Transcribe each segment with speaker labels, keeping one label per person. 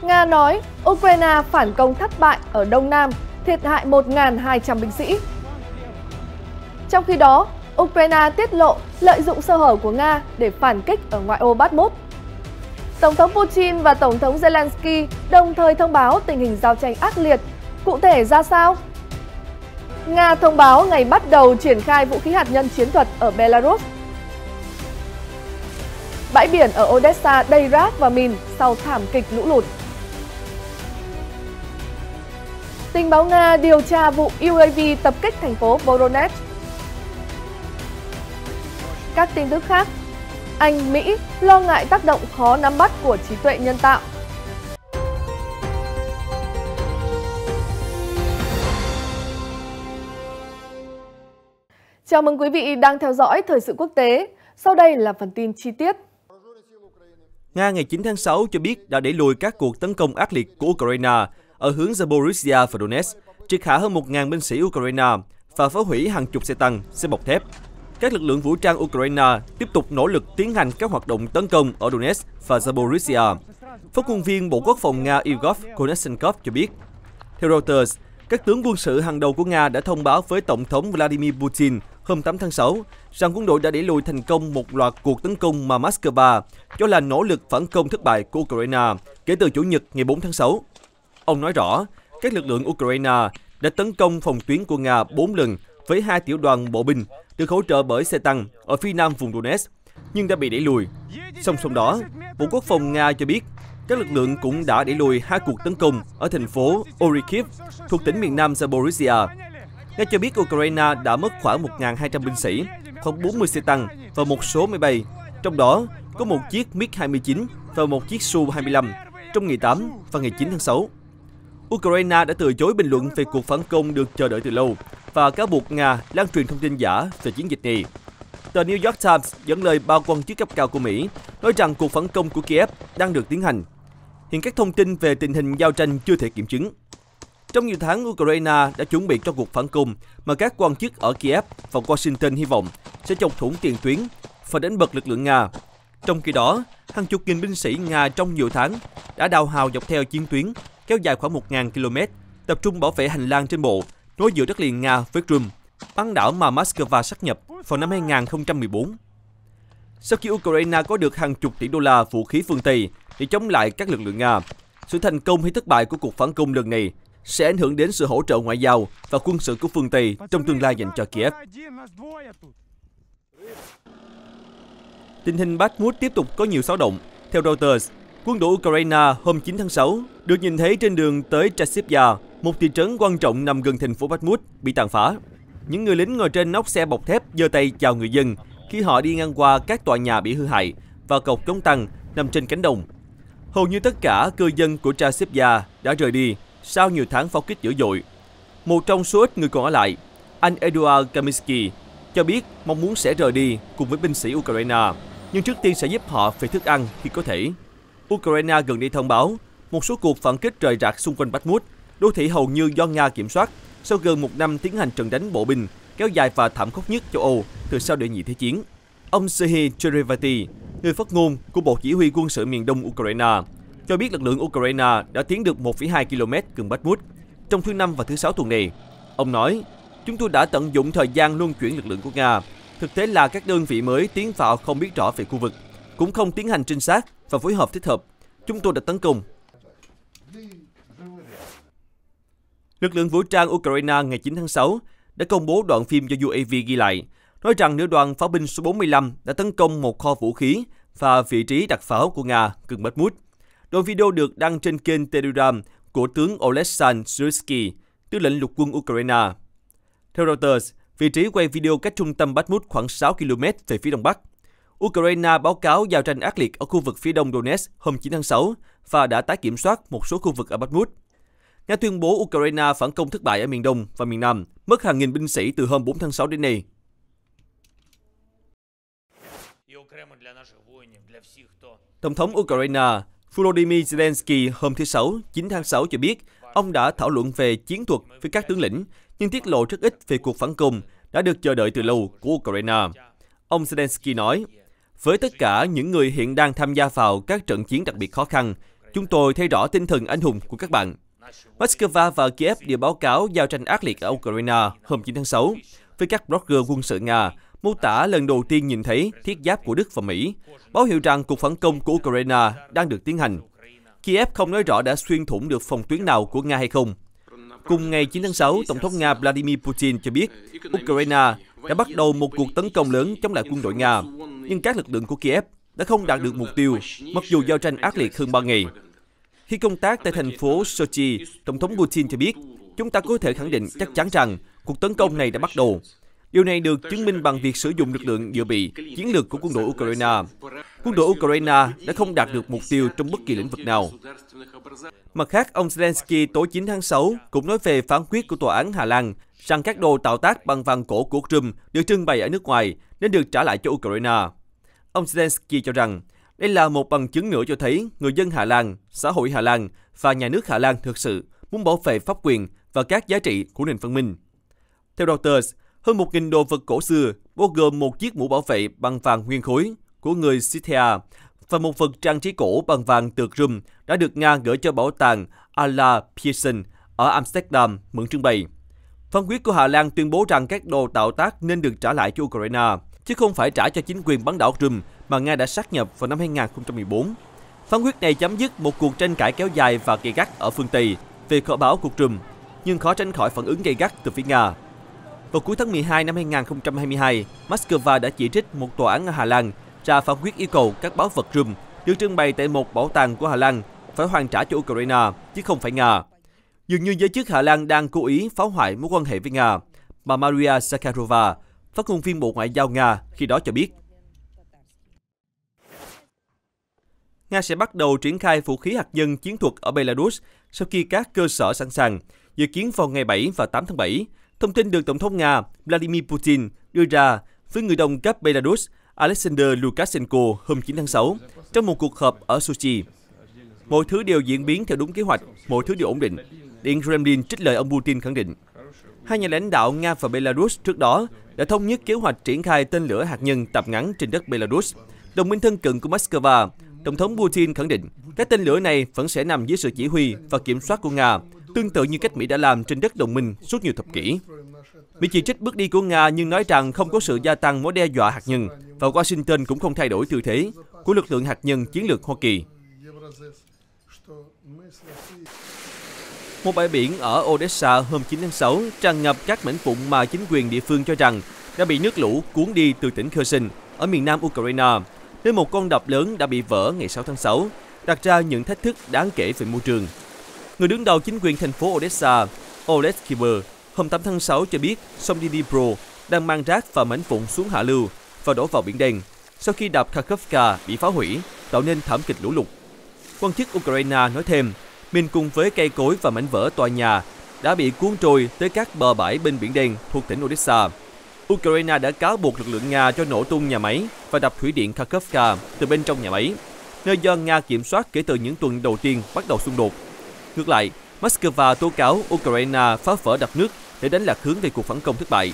Speaker 1: Nga nói Ukraine phản công thất bại ở Đông Nam, thiệt hại 1.200 binh sĩ. Trong khi đó, Ukraine tiết lộ lợi dụng sơ hở của Nga để phản kích ở ngoại ô Bakhmut. Tổng thống Putin và Tổng thống Zelensky đồng thời thông báo tình hình giao tranh ác liệt. Cụ thể ra sao? Nga thông báo ngày bắt đầu triển khai vũ khí hạt nhân chiến thuật ở Belarus. Bãi biển ở Odessa đầy rác và mìn sau thảm kịch lũ lụt. Tình báo Nga điều tra vụ UAV tập kích thành phố Voronezh. Các tin tức khác, Anh, Mỹ lo ngại tác động khó nắm bắt của trí tuệ nhân tạo. Chào mừng quý vị đang theo dõi Thời sự quốc tế. Sau đây là phần tin chi tiết.
Speaker 2: Nga ngày 9 tháng 6 cho biết đã đẩy lùi các cuộc tấn công ác liệt của Ukraine ở hướng Zaporizhia và Donetsk, triệt hạ hơn 1.000 binh sĩ Ukraine và phá hủy hàng chục xe tăng, xe bọc thép. Các lực lượng vũ trang Ukraine tiếp tục nỗ lực tiến hành các hoạt động tấn công ở Donetsk và Zaporizhia. Phát ngôn viên Bộ Quốc phòng Nga Igor Konashenkov cho biết, theo Reuters, các tướng quân sự hàng đầu của Nga đã thông báo với Tổng thống Vladimir Putin hôm 8 tháng 6 rằng quân đội đã đẩy lùi thành công một loạt cuộc tấn công mà Moscow cho là nỗ lực phản công thất bại của Ukraine kể từ Chủ nhật ngày 4 tháng 6. Ông nói rõ, các lực lượng Ukraine đã tấn công phòng tuyến của Nga 4 lần với 2 tiểu đoàn bộ binh được hỗ trợ bởi xe tăng ở phía nam vùng Donetsk, nhưng đã bị đẩy lùi. Song song đó, Bộ Quốc phòng Nga cho biết các lực lượng cũng đã đẩy lùi 2 cuộc tấn công ở thành phố Orikhiv thuộc tỉnh miền nam Zaporizhia. Nga cho biết Ukraine đã mất khoảng 1.200 binh sĩ, khoảng 40 xe tăng và một số máy bay, trong đó có một chiếc MiG-29 và một chiếc Su-25 trong ngày 8 và ngày 9 tháng 6. Ukraine đã từ chối bình luận về cuộc phản công được chờ đợi từ lâu và cáo buộc Nga lan truyền thông tin giả về chiến dịch này. Tờ New York Times dẫn lời ba quan chức cấp cao của Mỹ nói rằng cuộc phản công của Kiev đang được tiến hành. Hiện các thông tin về tình hình giao tranh chưa thể kiểm chứng. Trong nhiều tháng, Ukraine đã chuẩn bị cho cuộc phản công mà các quan chức ở Kiev và Washington hy vọng sẽ chọc thủng tiền tuyến và đánh bật lực lượng Nga. Trong khi đó, hàng chục nghìn binh sĩ Nga trong nhiều tháng đã đào hào dọc theo chiến tuyến kéo dài khoảng 1.000 km, tập trung bảo vệ hành lang trên bộ nối giữa đất liền Nga với Crimea, bán đảo mà Moscow sáp nhập vào năm 2014. Sau khi Ukraine có được hàng chục tỷ đô la vũ khí phương Tây để chống lại các lực lượng Nga, sự thành công hay thất bại của cuộc phản công lần này sẽ ảnh hưởng đến sự hỗ trợ ngoại giao và quân sự của phương Tây trong tương lai dành cho Kiev. Tình hình Bakhmut tiếp tục có nhiều xáo động. Theo Reuters, quân đội Ukraine hôm 9 tháng 6 được nhìn thấy trên đường tới Chasiv-Yar, một thị trấn quan trọng nằm gần thành phố Bakhmut, bị tàn phá. Những người lính ngồi trên nóc xe bọc thép giơ tay chào người dân khi họ đi ngang qua các tòa nhà bị hư hại và cột chống tăng nằm trên cánh đồng. Hầu như tất cả cư dân của Chasiv-Yar đã rời đi sau nhiều tháng pháo kích dữ dội. Một trong số ít người còn ở lại, anh Eduard Kaminsky, cho biết mong muốn sẽ rời đi cùng với binh sĩ Ukraine, nhưng trước tiên sẽ giúp họ về thức ăn khi có thể. Ukraine gần đây thông báo một số cuộc phản kích rời rạc xung quanh Bakhmut, đô thị hầu như do Nga kiểm soát, sau gần một năm tiến hành trận đánh bộ binh kéo dài và thảm khốc nhất châu Âu từ sau đệ nhị thế chiến. Ông Serhiy Cherevati, người phát ngôn của Bộ Chỉ huy quân sự miền đông Ukraine, cho biết lực lượng Ukraine đã tiến được 1,2 km gần Bakhmut trong thứ Năm và thứ Sáu tuần này. Ông nói, chúng tôi đã tận dụng thời gian luân chuyển lực lượng của Nga. Thực tế là các đơn vị mới tiến vào không biết rõ về khu vực, cũng không tiến hành trinh sát và phối hợp thích hợp. Chúng tôi đã tấn công. Lực lượng vũ trang Ukraine ngày 9 tháng 6 đã công bố đoạn phim do UAV ghi lại, nói rằng lữ đoàn pháo binh số 45 đã tấn công một kho vũ khí và vị trí đặt pháo của Nga gần Bakhmut. Đoạn video được đăng trên kênh Telegram của tướng Oleksandr Syrskyi, tư lệnh lục quân Ukraine. Theo Reuters, vị trí quay video cách trung tâm Bakhmut khoảng 6 km về phía đông bắc. Ukraine báo cáo giao tranh ác liệt ở khu vực phía đông Donetsk hôm 9 tháng 6 và đã tái kiểm soát một số khu vực ở Bakhmut. Nga tuyên bố Ukraine phản công thất bại ở miền đông và miền nam, mất hàng nghìn binh sĩ từ hôm 4 tháng 6 đến nay. Tổng thống Ukraine Volodymyr Zelensky hôm thứ Sáu, 9 tháng 6 cho biết ông đã thảo luận về chiến thuật với các tướng lĩnh, nhưng tiết lộ rất ít về cuộc phản công đã được chờ đợi từ lâu của Ukraine. Ông Zelensky nói, với tất cả những người hiện đang tham gia vào các trận chiến đặc biệt khó khăn, Chúng tôi thấy rõ tinh thần anh hùng của các bạn. Moscow và Kiev đều báo cáo giao tranh ác liệt ở Ukraine hôm 9 tháng 6 với các blogger quân sự Nga mô tả lần đầu tiên nhìn thấy thiết giáp của Đức và Mỹ, báo hiệu rằng cuộc phản công của Ukraine đang được tiến hành. Kiev không nói rõ đã xuyên thủng được phòng tuyến nào của Nga hay không. Cùng ngày 9 tháng 6, Tổng thống Nga Vladimir Putin cho biết Ukraine đã bắt đầu một cuộc tấn công lớn chống lại quân đội Nga, nhưng các lực lượng của Kiev đã không đạt được mục tiêu, mặc dù giao tranh ác liệt hơn 3 ngày. Khi công tác tại thành phố Sochi, Tổng thống Putin cho biết, chúng ta có thể khẳng định chắc chắn rằng cuộc tấn công này đã bắt đầu. Điều này được chứng minh bằng việc sử dụng lực lượng dự bị, chiến lược của quân đội Ukraine. Quân đội Ukraine đã không đạt được mục tiêu trong bất kỳ lĩnh vực nào. Mặt khác, ông Zelensky tối 9 tháng 6 cũng nói về phán quyết của Tòa án Hà Lan rằng các đồ tạo tác bằng vàng cổ của Crimea được trưng bày ở nước ngoài nên được trả lại cho Ukraine. Ông Zelensky cho rằng đây là một bằng chứng nữa cho thấy người dân Hà Lan, xã hội Hà Lan và nhà nước Hà Lan thực sự muốn bảo vệ pháp quyền và các giá trị của nền văn minh. Theo Reuters, hơn 1.000 đồ vật cổ xưa, bao gồm một chiếc mũ bảo vệ bằng vàng nguyên khối của người Scythia và một vật trang trí cổ bằng vàng từ Crimea đã được Nga gửi cho bảo tàng Alla Pearson ở Amsterdam mượn trưng bày. Phán quyết của Hà Lan tuyên bố rằng các đồ tạo tác nên được trả lại cho Ukraine, chứ không phải trả cho chính quyền bán đảo Crimea mà Nga đã sáp nhập vào năm 2014. Phán quyết này chấm dứt một cuộc tranh cãi kéo dài và gay gắt ở phương Tây về kho báu của Crimea, nhưng khó tránh khỏi phản ứng gay gắt từ phía Nga. Vào cuối tháng 12 năm 2022, Moscow đã chỉ trích một tòa án ở Hà Lan ra phán quyết yêu cầu các báu vật Crimea được trưng bày tại một bảo tàng của Hà Lan phải hoàn trả cho Ukraine, chứ không phải Nga. Dường như giới chức Hà Lan đang cố ý phá hoại mối quan hệ với Nga, bà Maria Zakharova, phát ngôn viên Bộ Ngoại giao Nga, khi đó cho biết. Nga sẽ bắt đầu triển khai vũ khí hạt nhân chiến thuật ở Belarus sau khi các cơ sở sẵn sàng, dự kiến vào ngày 7 và 8 tháng 7. Thông tin được Tổng thống Nga Vladimir Putin đưa ra với người đồng cấp Belarus Alexander Lukashenko hôm 9 tháng 6 trong một cuộc họp ở Sochi. Mọi thứ đều diễn biến theo đúng kế hoạch, mọi thứ đều ổn định. Điện Kremlin trích lời ông Putin khẳng định. Hai nhà lãnh đạo Nga và Belarus trước đó đã thống nhất kế hoạch triển khai tên lửa hạt nhân tầm ngắn trên đất Belarus. Đồng minh thân cận của Moscow, Tổng thống Putin khẳng định các tên lửa này vẫn sẽ nằm dưới sự chỉ huy và kiểm soát của Nga, tương tự như cách Mỹ đã làm trên đất đồng minh suốt nhiều thập kỷ. Mỹ chỉ trích bước đi của Nga nhưng nói rằng không có sự gia tăng mối đe dọa hạt nhân và Washington cũng không thay đổi tư thế của lực lượng hạt nhân chiến lược Hoa Kỳ. Một bãi biển ở Odessa hôm 9 tháng 6 tràn ngập các mảnh vụn mà chính quyền địa phương cho rằng đã bị nước lũ cuốn đi từ tỉnh Kherson ở miền nam Ukraine, nơi một con đập lớn đã bị vỡ ngày 6 tháng 6, đặt ra những thách thức đáng kể về môi trường. Người đứng đầu chính quyền thành phố Odessa, Oleg Kiber, hôm 8 tháng 6 cho biết sông Dnipro đang mang rác và mảnh vụn xuống hạ lưu và đổ vào Biển Đen sau khi đập Kharkovka bị phá hủy, tạo nên thảm kịch lũ lụt. Quan chức Ukraine nói thêm, mình cùng với cây cối và mảnh vỡ tòa nhà đã bị cuốn trôi tới các bờ bãi bên Biển Đen thuộc tỉnh Odessa. Ukraine đã cáo buộc lực lượng Nga cho nổ tung nhà máy và đập thủy điện Kharkovka từ bên trong nhà máy, nơi do Nga kiểm soát kể từ những tuần đầu tiên bắt đầu xung đột. Ngược lại, Moscow tố cáo Ukraine phá vỡ đập nước để đánh lạc hướng về cuộc phản công thất bại.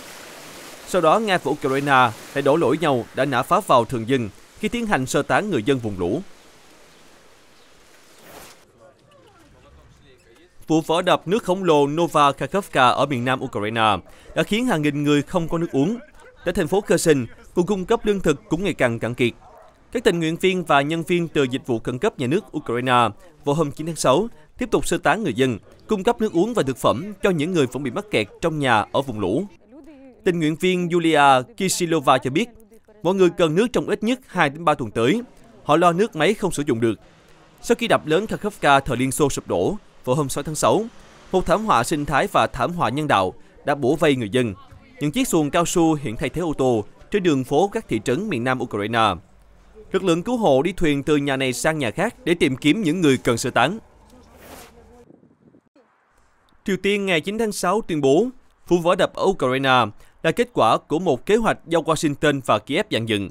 Speaker 2: Sau đó, Nga và Ukraine lại đổ lỗi nhau đã nã pháo vào thường dân khi tiến hành sơ tán người dân vùng lũ. Vụ vỡ đập nước khổng lồ Nova Kakhovka ở miền nam Ukraine đã khiến hàng nghìn người không có nước uống. Tại thành phố Kherson, nguồn cung cấp lương thực cũng ngày càng cạn kiệt. Các tình nguyện viên và nhân viên từ dịch vụ khẩn cấp nhà nước Ukraine vào hôm 9 tháng 6 tiếp tục sơ tán người dân, cung cấp nước uống và thực phẩm cho những người vẫn bị mắc kẹt trong nhà ở vùng lũ. Tình nguyện viên Yulia Kisilova cho biết, mọi người cần nước trong ít nhất 2 đến 3 tuần tới. Họ lo nước máy không sử dụng được. Sau khi đập lớn Kakhovka thời Liên Xô sụp đổ vào hôm 6 tháng 6, một thảm họa sinh thái và thảm họa nhân đạo đã bủa vây người dân. Những chiếc xuồng cao su hiện thay thế ô tô trên đường phố các thị trấn miền nam Ukraine. Lực lượng cứu hộ đi thuyền từ nhà này sang nhà khác để tìm kiếm những người cần sơ tán. Triều Tiên ngày 9 tháng 6 tuyên bố vụ vỡ đập ở Ukraine là kết quả của một kế hoạch do Washington và Kiev dàn dựng.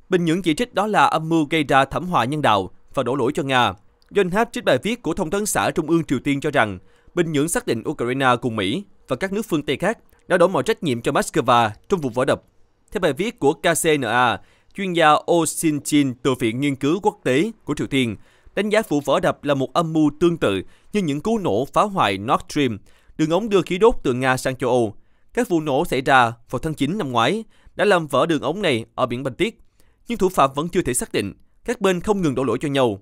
Speaker 2: Bình Nhưỡng chỉ trích đó là âm mưu gây ra thảm họa nhân đạo và đổ lỗi cho Nga. Yonhap trích bài viết của Thông tấn xã Trung ương Triều Tiên cho rằng Bình Nhưỡng xác định Ukraine cùng Mỹ và các nước phương Tây khác đã đổ mọi trách nhiệm cho Moscow trong vụ vỡ đập. Theo bài viết của KCNA, chuyên gia Oh Shin-jin từ Viện Nghiên cứu Quốc tế của Triều Tiên đánh giá vụ vỡ đập là một âm mưu tương tự như những cú nổ phá hoại Nord Stream, đường ống đưa khí đốt từ Nga sang châu Âu. Các vụ nổ xảy ra vào tháng 9 năm ngoái đã làm vỡ đường ống này ở biển Baltic, nhưng thủ phạm vẫn chưa thể xác định. Các bên không ngừng đổ lỗi cho nhau.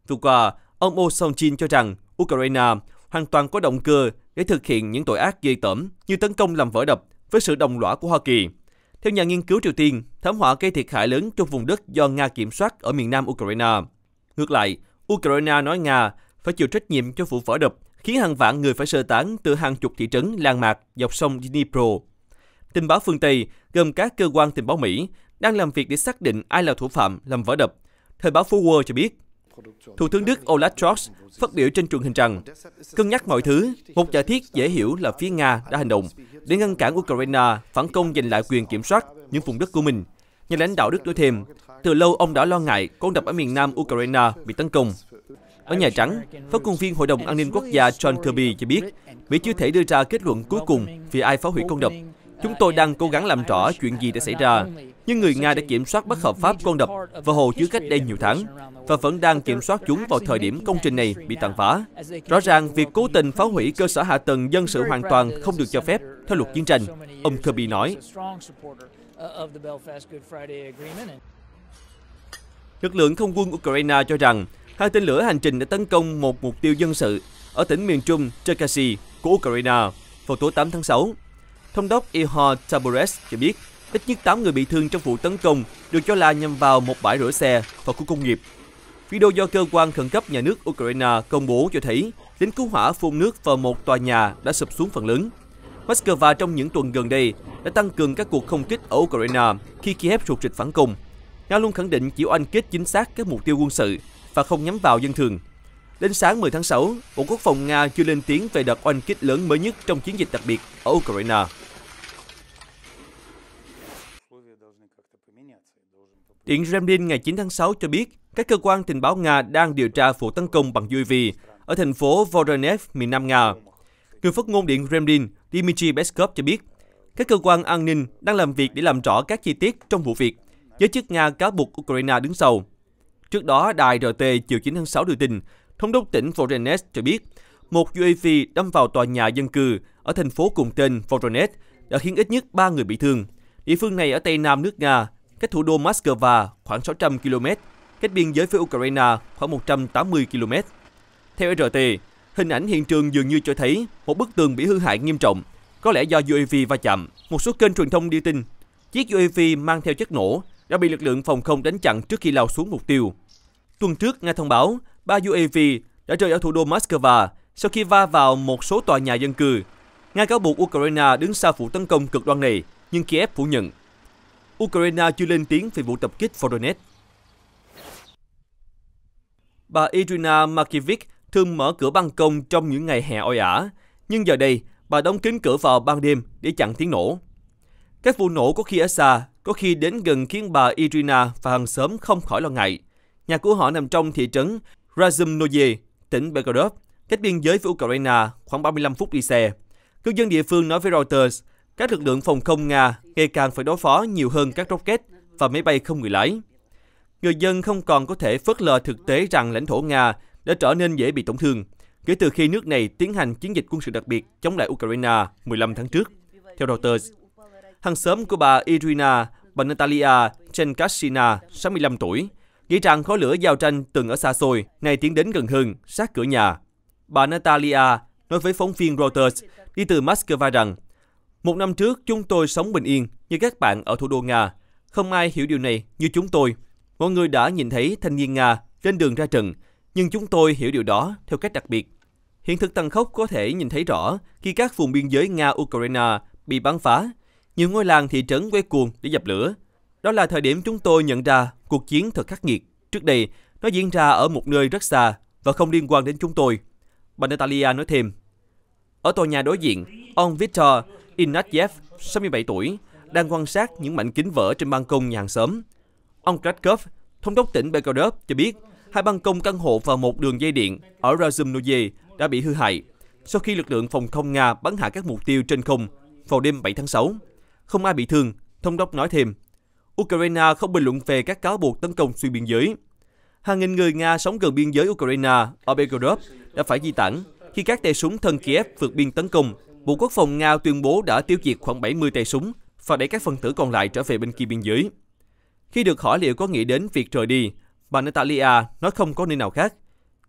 Speaker 2: Vừa qua, ông Osongin cho rằng Ukraine hoàn toàn có động cơ để thực hiện những tội ác ghê tởm như tấn công làm vỡ đập với sự đồng lõa của Hoa Kỳ. Theo nhà nghiên cứu Triều Tiên, thảm họa gây thiệt hại lớn trong vùng đất do Nga kiểm soát ở miền nam Ukraine. Ngược lại, Ukraine nói Nga phải chịu trách nhiệm cho vụ vỡ đập, khiến hàng vạn người phải sơ tán từ hàng chục thị trấn Lan Mạc dọc sông Dnipro. Tình báo phương Tây, gồm các cơ quan tình báo Mỹ, đang làm việc để xác định ai là thủ phạm làm vỡ đập. Thời báo Forward cho biết, Thủ tướng Đức Olaf Scholz phát biểu trên truyền hình rằng, cân nhắc mọi thứ, một giả thiết dễ hiểu là phía Nga đã hành động để ngăn cản Ukraine phản công giành lại quyền kiểm soát những vùng đất của mình. Nhà lãnh đạo Đức nói thêm, từ lâu ông đã lo ngại con đập ở miền nam Ukraine bị tấn công. Ở Nhà Trắng, phát ngôn viên Hội đồng An ninh Quốc gia John Kirby cho biết, Mỹ chưa thể đưa ra kết luận cuối cùng vì ai phá hủy con đập. Chúng tôi đang cố gắng làm rõ chuyện gì đã xảy ra, nhưng người Nga đã kiểm soát bất hợp pháp con đập và hồ chứa cách đây nhiều tháng, và vẫn đang kiểm soát chúng vào thời điểm công trình này bị tàn phá. Rõ ràng, việc cố tình phá hủy cơ sở hạ tầng dân sự hoàn toàn không được cho phép theo luật chiến tranh, ông Kirby nói. Lực lượng không quân Ukraine cho rằng 2 tên lửa hành trình đã tấn công một mục tiêu dân sự ở tỉnh miền trung Cherkasy của Ukraine vào tối 8 tháng 6. Thống đốc Ihor Taborev cho biết ít nhất 8 người bị thương trong vụ tấn công được cho là nhằm vào một bãi rửa xe và khu công nghiệp. Video do cơ quan khẩn cấp nhà nước Ukraine công bố cho thấy lính cứu hỏa phun nước vào một tòa nhà đã sụp xuống phần lớn. Moscow trong những tuần gần đây đã tăng cường các cuộc không kích ở Ukraine khi Kiev rụt rịch phản công. Nga luôn khẳng định chỉ oanh kích chính xác các mục tiêu quân sự và không nhắm vào dân thường. Đến sáng 10 tháng 6, Bộ Quốc phòng Nga chưa lên tiếng về đợt oanh kích lớn mới nhất trong chiến dịch đặc biệt ở Ukraine. Điện Kremlin ngày 9 tháng 6 cho biết các cơ quan tình báo Nga đang điều tra vụ tấn công bằng UAV ở thành phố Voronezh, miền nam Nga. Người phát ngôn Điện Kremlin Dmitry Peskov cho biết các cơ quan an ninh đang làm việc để làm rõ các chi tiết trong vụ việc. Giới chức Nga cáo buộc Ukraine đứng sau. Trước đó, đài RT chiều 9 tháng 6 đưa tin, thống đốc tỉnh Voronezh cho biết một UAV đâm vào tòa nhà dân cư ở thành phố cùng tên Voronezh đã khiến ít nhất 3 người bị thương. Địa phương này ở tây nam nước Nga, cách thủ đô Moscow khoảng 600 km, cách biên giới với Ukraine khoảng 180 km. Theo RT, hình ảnh hiện trường dường như cho thấy một bức tường bị hư hại nghiêm trọng, có lẽ do UAV va chạm. Một số kênh truyền thông đưa tin chiếc UAV mang theo chất nổ đã bị lực lượng phòng không đánh chặn trước khi lao xuống mục tiêu. Tuần trước, Nga thông báo 3 UAV đã rơi ở thủ đô Moscow sau khi va vào một số tòa nhà dân cư. Nga cáo buộc Ukraine đứng sau vụ tấn công cực đoan này, nhưng Kiev phủ nhận. Ukraine chưa lên tiếng về vụ tập kích Voronezh. Bà Irina Markievich thường mở cửa ban công trong những ngày hè oi ả, nhưng giờ đây bà đóng kín cửa vào ban đêm để chặn tiếng nổ. Các vụ nổ có khi ở xa, có khi đến gần khiến bà Irina và hàng xóm không khỏi lo ngại. Nhà của họ nằm trong thị trấn Razumnoye, tỉnh Belgorod, cách biên giới với Ukraine khoảng 35 phút đi xe. Cư dân địa phương nói với Reuters, các lực lượng phòng không Nga ngày càng phải đối phó nhiều hơn các rocket và máy bay không người lái. Người dân không còn có thể phớt lờ thực tế rằng lãnh thổ Nga đã trở nên dễ bị tổn thương kể từ khi nước này tiến hành chiến dịch quân sự đặc biệt chống lại Ukraine 15 tháng trước. Theo Reuters, hàng xóm của bà Irina, bà Natalia Chenkashina, 65 tuổi, nghĩ rằng khói lửa giao tranh từng ở xa xôi, nay tiến đến gần hơn, sát cửa nhà. Bà Natalia nói với phóng viên Reuters đi từ Moscow rằng, một năm trước chúng tôi sống bình yên như các bạn ở thủ đô Nga. Không ai hiểu điều này như chúng tôi. Mọi người đã nhìn thấy thanh niên Nga lên đường ra trận, nhưng chúng tôi hiểu điều đó theo cách đặc biệt. Hiện thực tàn khốc có thể nhìn thấy rõ khi các vùng biên giới Nga-Ukraine bị bắn phá, nhiều ngôi làng thị trấn quay cuồng để dập lửa. Đó là thời điểm chúng tôi nhận ra cuộc chiến thật khắc nghiệt. Trước đây, nó diễn ra ở một nơi rất xa và không liên quan đến chúng tôi. Bà Natalia nói thêm. Ở tòa nhà đối diện, ông Viktor Ignatiev, 67 tuổi, đang quan sát những mảnh kính vỡ trên ban công nhà hàng xóm. Ông Kratkov, thống đốc tỉnh Belgorod, cho biết 2 ban công căn hộ và một đường dây điện ở Razumnoye đã bị hư hại sau khi lực lượng phòng không Nga bắn hạ các mục tiêu trên không vào đêm 7 tháng 6. Không ai bị thương, thống đốc nói thêm. Ukraine không bình luận về các cáo buộc tấn công xuyên biên giới. Hàng nghìn người Nga sống gần biên giới Ukraine ở Belgorod đã phải di tản khi các tay súng thân Kiev vượt biên tấn công. Bộ Quốc phòng Nga tuyên bố đã tiêu diệt khoảng 70 tay súng và đẩy các phần tử còn lại trở về bên kia biên giới. Khi được hỏi liệu có nghĩ đến việc rời đi, bà Natalia nói không có nơi nào khác.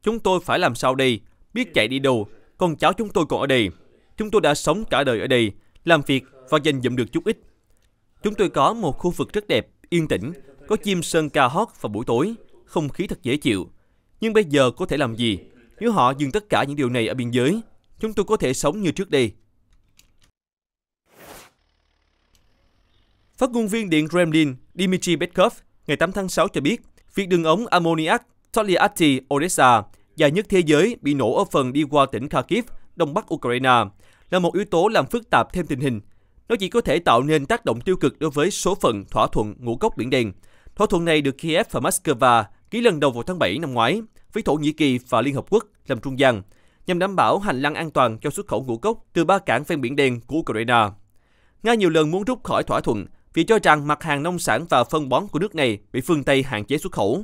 Speaker 2: Chúng tôi phải làm sao đây? Biết chạy đi đâu? Con cháu chúng tôi còn ở đây. Chúng tôi đã sống cả đời ở đây, làm việc và dành dụm được chút ít. Chúng tôi có một khu vực rất đẹp, yên tĩnh, có chim sơn ca hót vào buổi tối, không khí thật dễ chịu. Nhưng bây giờ có thể làm gì? Nếu họ dừng tất cả những điều này ở biên giới, chúng tôi có thể sống như trước đây. Phát ngôn viên Điện Kremlin Dmitry Peskov ngày 8 tháng 6 cho biết, việc đường ống ammoniac Tolyatti-Odessa dài nhất thế giới bị nổ ở phần đi qua tỉnh Kharkiv, đông bắc Ukraine, là một yếu tố làm phức tạp thêm tình hình. Nó chỉ có thể tạo nên tác động tiêu cực đối với số phận thỏa thuận ngũ cốc Biển Đen. Thỏa thuận này được Kiev và Moscow ký lần đầu vào tháng 7 năm ngoái, với Thổ Nhĩ Kỳ và Liên Hợp Quốc làm trung gian, nhằm đảm bảo hành lang an toàn cho xuất khẩu ngũ cốc từ 3 cảng ven Biển Đen của Ukraine. Nga nhiều lần muốn rút khỏi thỏa thuận vì cho rằng mặt hàng nông sản và phân bón của nước này bị phương Tây hạn chế xuất khẩu.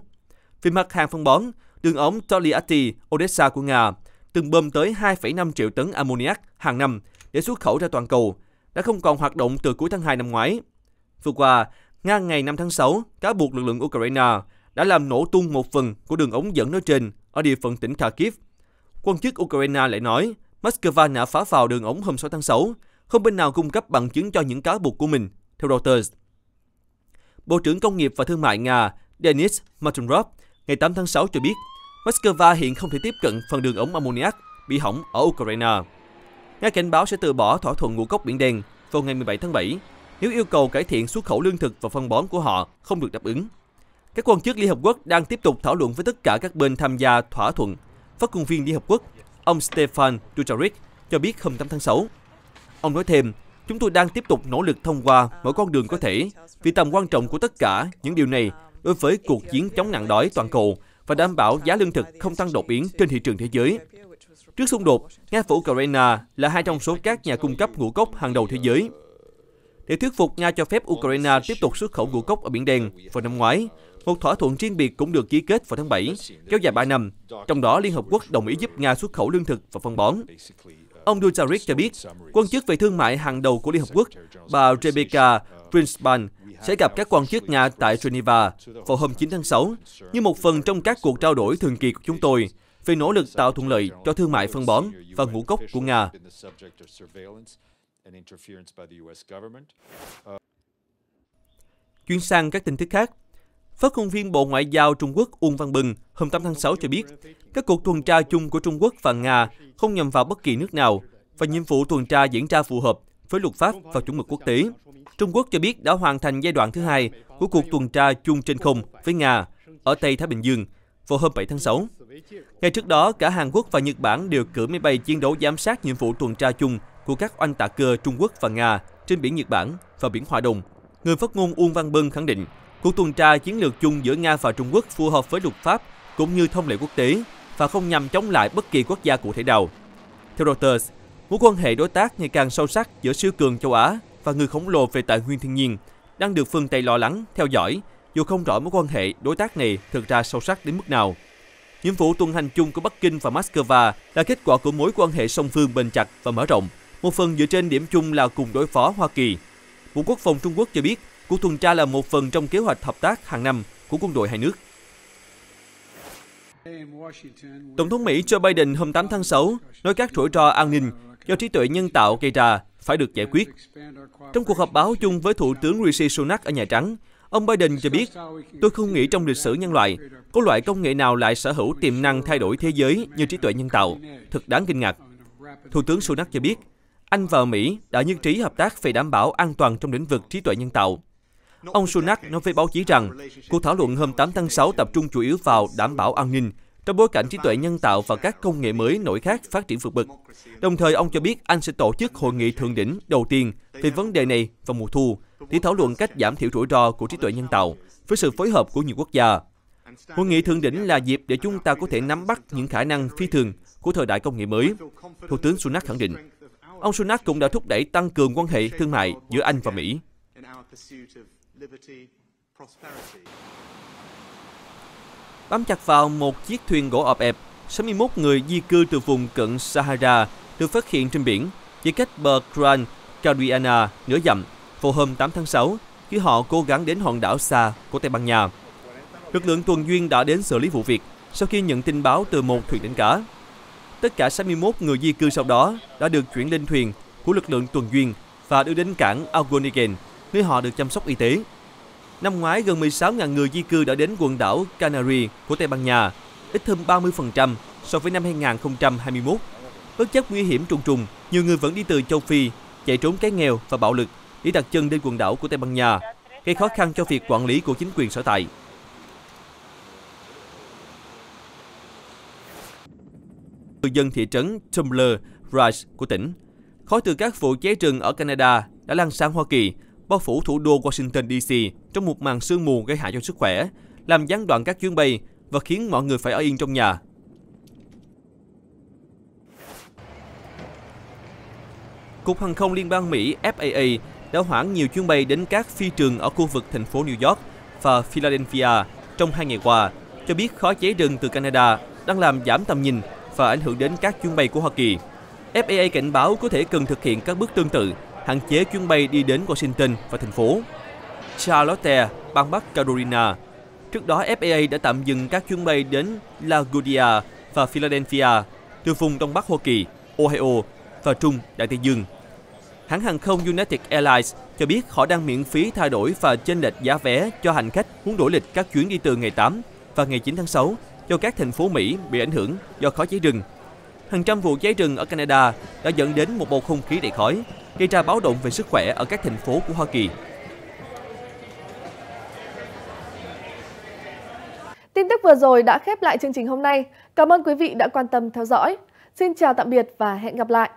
Speaker 2: Về mặt hàng phân bón, đường ống Tolyatti-Odessa của Nga từng bơm tới 2,5 triệu tấn ammoniac hàng năm để xuất khẩu ra toàn cầu, đã không còn hoạt động từ cuối tháng 2 năm ngoái. Vừa qua, Nga ngày 5 tháng 6 cáo buộc lực lượng Ukraine đã làm nổ tung một phần của đường ống dẫn nói trên ở địa phận tỉnh Kharkiv. Quan chức Ukraine lại nói Moscow đã phá vào đường ống hôm 6 tháng 6, không bên nào cung cấp bằng chứng cho những cáo buộc của mình, theo Reuters. Bộ trưởng Công nghiệp và Thương mại Nga Denis Martynov ngày 8 tháng 6 cho biết Moscow hiện không thể tiếp cận phần đường ống ammoniac bị hỏng ở Ukraine. Nga cảnh báo sẽ từ bỏ thỏa thuận ngũ cốc Biển Đen vào ngày 17 tháng 7 nếu yêu cầu cải thiện xuất khẩu lương thực và phân bón của họ không được đáp ứng. Các quan chức Liên Hợp Quốc đang tiếp tục thảo luận với tất cả các bên tham gia thỏa thuận. Phát ngôn viên Liên Hợp Quốc, ông Stefan Dujarric cho biết hôm 8 tháng 6. Ông nói thêm, chúng tôi đang tiếp tục nỗ lực thông qua mọi con đường có thể vì tầm quan trọng của tất cả những điều này đối với cuộc chiến chống nạn đói toàn cầu và đảm bảo giá lương thực không tăng đột biến trên thị trường thế giới. Trước xung đột, Nga và Ukraine là hai trong số các nhà cung cấp ngũ cốc hàng đầu thế giới. Để thuyết phục Nga cho phép Ukraine tiếp tục xuất khẩu ngũ cốc ở Biển Đen vào năm ngoái, một thỏa thuận riêng biệt cũng được ký kết vào tháng 7, kéo dài 3 năm, trong đó Liên Hợp Quốc đồng ý giúp Nga xuất khẩu lương thực và phân bón. Ông Dujarric cho biết, quan chức về thương mại hàng đầu của Liên Hợp Quốc, bà Rebecca Greenspan, sẽ gặp các quan chức Nga tại Geneva vào hôm 9 tháng 6, như một phần trong các cuộc trao đổi thường kỳ của chúng tôi về nỗ lực tạo thuận lợi cho thương mại phân bón và ngũ cốc của Nga. Chuyển sang các tin tức khác, phát ngôn viên Bộ Ngoại giao Trung Quốc Uông Văn Bân hôm 8 tháng 6 cho biết, các cuộc tuần tra chung của Trung Quốc và Nga không nhằm vào bất kỳ nước nào và nhiệm vụ tuần tra diễn ra phù hợp với luật pháp và chuẩn mực quốc tế. Trung Quốc cho biết đã hoàn thành giai đoạn thứ 2 của cuộc tuần tra chung trên không với Nga ở Tây Thái Bình Dương vào hôm 7 tháng 6. Ngày trước đó, cả Hàn Quốc và Nhật Bản đều cử máy bay chiến đấu giám sát nhiệm vụ tuần tra chung của các oanh tạ cơ Trung Quốc và Nga trên biển Nhật Bản và biển Hoa Đông. Người phát ngôn Uông Văn Bân khẳng định, cuộc tuần tra chiến lược chung giữa Nga và Trung Quốc phù hợp với luật pháp cũng như thông lệ quốc tế và không nhằm chống lại bất kỳ quốc gia cụ thể nào. Theo Reuters, mối quan hệ đối tác ngày càng sâu sắc giữa siêu cường châu Á và người khổng lồ về tài nguyên thiên nhiên đang được phương Tây lo lắng, theo dõi, dù không rõ mối quan hệ đối tác này thực ra sâu sắc đến mức nào. Nhiệm vụ tuần hành chung của Bắc Kinh và Moscow là kết quả của mối quan hệ song phương bền chặt và mở rộng, một phần dựa trên điểm chung là cùng đối phó Hoa Kỳ. Bộ Quốc phòng Trung Quốc cho biết, cuộc tuần tra là một phần trong kế hoạch hợp tác hàng năm của quân đội hai nước. Tổng thống Mỹ Joe Biden hôm 8 tháng 6 nói các rủi ro an ninh do trí tuệ nhân tạo gây ra phải được giải quyết. Trong cuộc họp báo chung với Thủ tướng Rishi Sunak ở Nhà Trắng, ông Biden cho biết, tôi không nghĩ trong lịch sử nhân loại có loại công nghệ nào lại sở hữu tiềm năng thay đổi thế giới như trí tuệ nhân tạo. Thật đáng kinh ngạc. Thủ tướng Sunak cho biết, Anh và Mỹ đã nhất trí hợp tác về đảm bảo an toàn trong lĩnh vực trí tuệ nhân tạo. Ông Sunak nói với báo chí rằng, cuộc thảo luận hôm 8 tháng 6 tập trung chủ yếu vào đảm bảo an ninh trong bối cảnh trí tuệ nhân tạo và các công nghệ mới nổi khác phát triển vượt bậc. Đồng thời, ông cho biết Anh sẽ tổ chức hội nghị thượng đỉnh đầu tiên về vấn đề này vào mùa thu để thảo luận cách giảm thiểu rủi ro của trí tuệ nhân tạo với sự phối hợp của nhiều quốc gia. Hội nghị thượng đỉnh là dịp để chúng ta có thể nắm bắt những khả năng phi thường của thời đại công nghệ mới, Thủ tướng Sunak khẳng định. Ông Sunak cũng đã thúc đẩy tăng cường quan hệ thương mại giữa Anh và Mỹ. Bám chặt vào một chiếc thuyền gỗ ọp ẹp, 61 người di cư từ vùng cận Sahara được phát hiện trên biển chỉ cách bờ Gran Canaria nửa dặm vào hôm 8 tháng 6 khi họ cố gắng đến hòn đảo xa của Tây Ban Nha. Lực lượng tuần duyên đã đến xử lý vụ việc sau khi nhận tin báo từ một thuyền đánh cá. Tất cả 61 người di cư sau đó đã được chuyển lên thuyền của lực lượng tuần duyên và đưa đến cảng Algonigen, nơi họ được chăm sóc y tế. Năm ngoái, gần 16.000 người di cư đã đến quần đảo Canary của Tây Ban Nha, ít hơn 30% so với năm 2021. Bất chấp nguy hiểm trùng trùng, nhiều người vẫn đi từ châu Phi, chạy trốn cái nghèo và bạo lực để đặt chân đến quần đảo của Tây Ban Nha, gây khó khăn cho việc quản lý của chính quyền sở tại. Người dân thị trấn Tumbler Ridge của tỉnh. Khói từ các vụ cháy rừng ở Canada đã lan sang Hoa Kỳ, bao phủ thủ đô Washington DC trong một màn sương mù gây hại cho sức khỏe, làm gián đoạn các chuyến bay và khiến mọi người phải ở yên trong nhà. Cục Hàng không Liên bang Mỹ FAA đã hoãn nhiều chuyến bay đến các phi trường ở khu vực thành phố New York và Philadelphia trong 2 ngày qua, cho biết khói cháy rừng từ Canada đang làm giảm tầm nhìn và ảnh hưởng đến các chuyến bay của Hoa Kỳ. FAA cảnh báo có thể cần thực hiện các bước tương tự, hạn chế chuyến bay đi đến Washington và thành phố Charlotte, bang Bắc Carolina. Trước đó, FAA đã tạm dừng các chuyến bay đến LaGuardia và Philadelphia từ vùng Đông Bắc Hoa Kỳ, Ohio và Trung Đại Tây Dương. Hãng hàng không United Airlines cho biết họ đang miễn phí thay đổi và chênh lệch giá vé cho hành khách muốn đổi lịch các chuyến đi từ ngày 8 và ngày 9 tháng 6 cho các thành phố Mỹ bị ảnh hưởng do khói cháy rừng. Hàng trăm vụ cháy rừng ở Canada đã dẫn đến một bầu không khí đầy khói, gây ra báo động về sức khỏe ở các thành phố của Hoa Kỳ.
Speaker 1: Tin tức vừa rồi đã khép lại chương trình hôm nay. Cảm ơn quý vị đã quan tâm theo dõi. Xin chào tạm biệt và hẹn gặp lại.